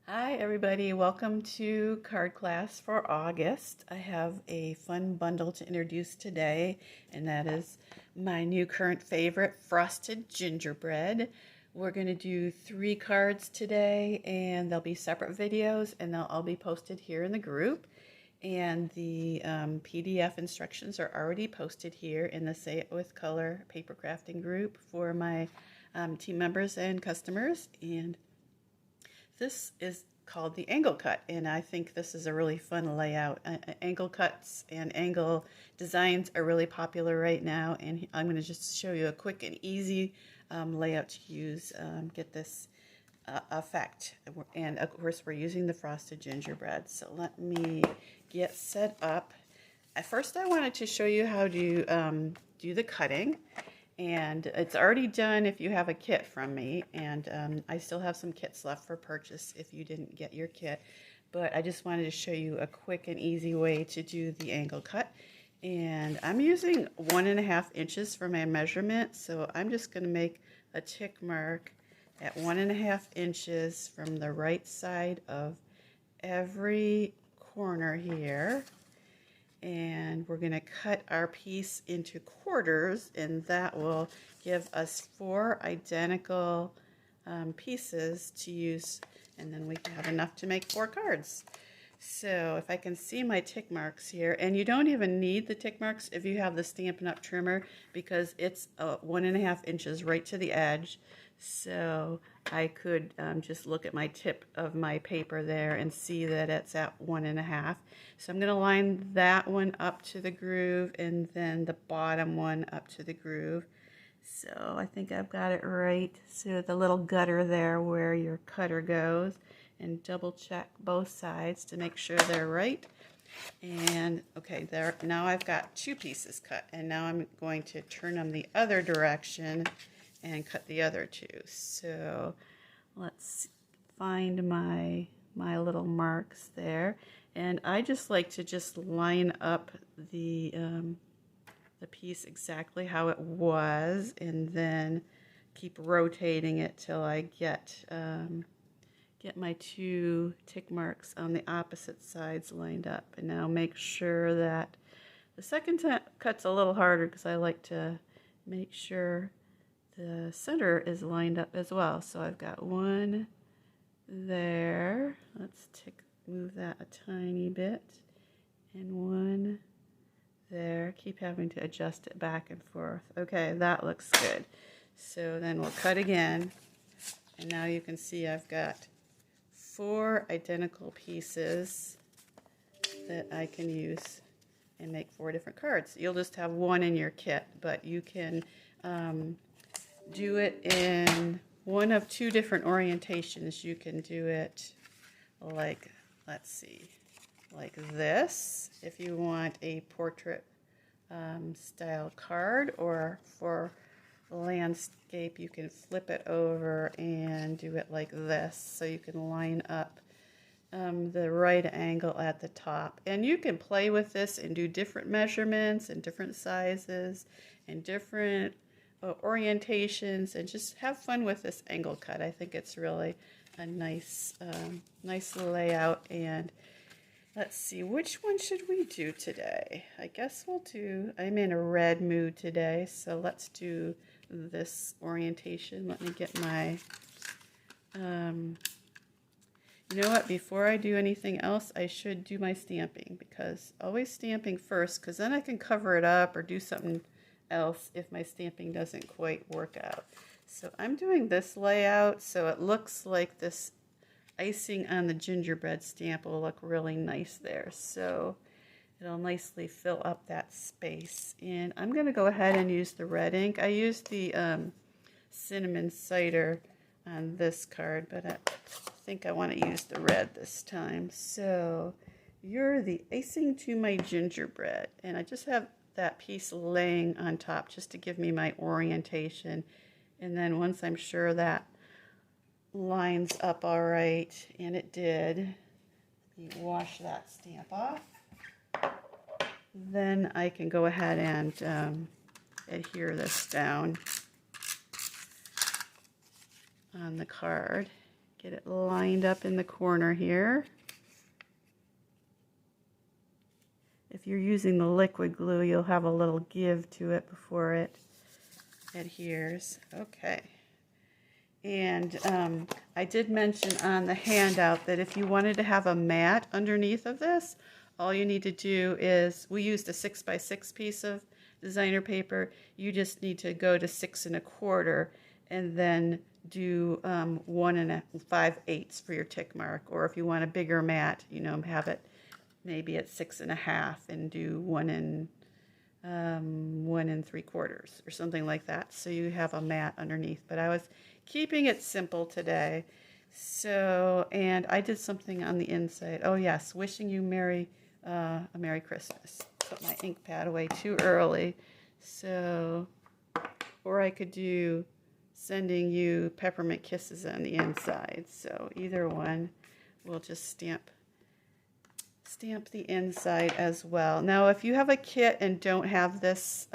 Hi everybody, welcome to card class for August. I have a fun bundle to introduce today, and that is my new current favorite, frosted gingerbread. We're going to do 3 cards today, and they'll be separate videos, and they'll all be posted here in the group. And the PDF instructions are already posted here in the Say It With Color paper crafting group for my team members and customers. And this is called the angle cut, and I think this is a really fun layout. Angle cuts and angle designs are really popular right now, and I'm going to just show you a quick and easy layout to use, get this effect. And of course we're using the frosted gingerbread, so let me get set up. At first I wanted to show you how to do the cutting. And it's already done if you have a kit from me, and I still have some kits left for purchase if you didn't get your kit. But I just wanted to show you a quick and easy way to do the angle cut. And I'm using 1.5 inches for my measurement, so I'm just going to make a tick mark at 1.5 inches from the right side of every corner here. And we're going to cut our piece into quarters, and that will give us 4 identical pieces to use, and then we have enough to make 4 cards. So if I can see my tick marks here, and you don't even need the tick marks if you have the Stampin' Up! Trimmer, because it's 1.5 inches right to the edge. So I could just look at my tip of my paper there and see that it's at 1.5. So I'm going to line that one up to the groove, and then the bottom one up to the groove. So I think I've got it right. So the little gutter there where your cutter goes, and double check both sides to make sure they're right. And okay, there, now I've got 2 pieces cut, and now I'm going to turn them the other direction and cut the other 2. So let's find my little marks there, and I just like to just line up the piece exactly how it was, and then keep rotating it till I get my 2 tick marks on the opposite sides lined up. And now make sure that the second cut's a little harder because I like to make sure the center is lined up as well. So I've got 1 there. Let's move that a tiny bit, and 1 there. Keep having to adjust it back and forth. Okay, that looks good. So then we'll cut again, and now you can see I've got 4 identical pieces that I can use and make 4 different cards. You'll just have 1 in your kit, but you can do it in one of 2 different orientations. You can do it like, let's see, like this if you want a portrait style card, or for landscape you can flip it over and do it like this, so you can line up the right angle at the top. And you can play with this and do different measurements and different sizes and different orientations, and just have fun with this angle cut. I think it's really a nice layout. And let's see, which one should we do today? I guess I'm in a red mood today, so let's do this orientation. Let me get my, you know what, before I do anything else, I should do my stamping, because always stamping first, because then I can cover it up or do something else if my stamping doesn't quite work out. So I'm doing this layout so it looks like this icing on the gingerbread stamp will look really nice there. So it'll nicely fill up that space. And I'm going to go ahead and use the red ink. I used the cinnamon cider on this card, but I think I want to use the red this time. So you're the icing to my gingerbread, and I just have that piece laying on top just to give me my orientation. And then once I'm sure that lines up all right, and it did, let me wash that stamp off, then I can go ahead and adhere this down on the card. Get it lined up in the corner here. If you're using the liquid glue, you'll have a little give to it before it adheres. Okay. And I did mention on the handout that if you wanted to have a mat underneath of this, all you need to do is, we used a 6x6 piece of designer paper. You just need to go to 6 1/4 and then do 1 5/8 for your tick mark. Or if you want a bigger mat, you know, have it maybe at 6 1/2 and do 1 3/4 or something like that. So you have a mat underneath. But I was keeping it simple today. So, and I did something on the inside. Oh yes, wishing you a Merry Christmas. Put my ink pad away too early. So, or I could do sending you peppermint kisses on the inside. So either one, we'll just stamp the inside as well. Now, if you have a kit and don't have this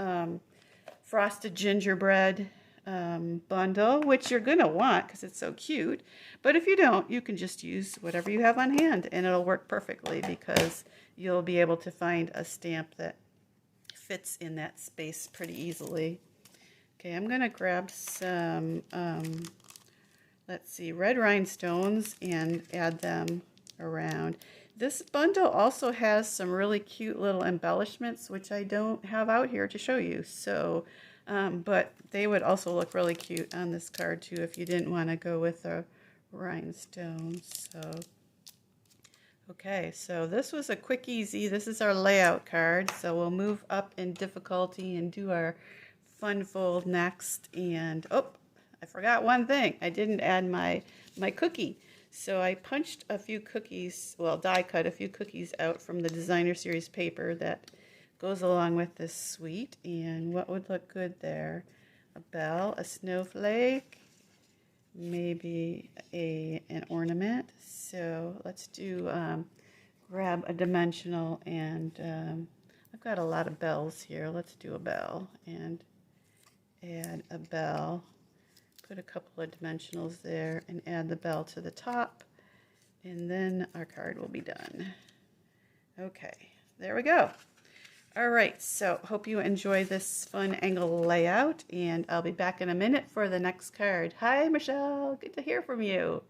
frosted gingerbread bundle, which you're gonna want because it's so cute, but if you don't, you can just use whatever you have on hand and it'll work perfectly because you'll be able to find a stamp that fits in that space pretty easily. Okay, I'm gonna grab some let's see, red rhinestones and add them around. This bundle also has some really cute little embellishments, which I don't have out here to show you. So, but they would also look really cute on this card too if you didn't want to go with the rhinestones. So, okay, so this was a quick, easy. This is our layout card. So we'll move up in difficulty and do our fun fold next. And oh, I forgot one thing. I didn't add my cookie. So I punched a few cookies, well, die cut a few cookies out from the designer series paper that goes along with this suite. And what would look good there? A bell, a snowflake, maybe an ornament. So let's do, grab a dimensional, and I've got a lot of bells here. Let's do a bell and add a bell. Put a couple of dimensionals there and add the bell to the top, and then our card will be done. Okay, there we go. All right, so hope you enjoy this fun angle layout, and I'll be back in a minute for the next card. Hi, Michelle. Good to hear from you.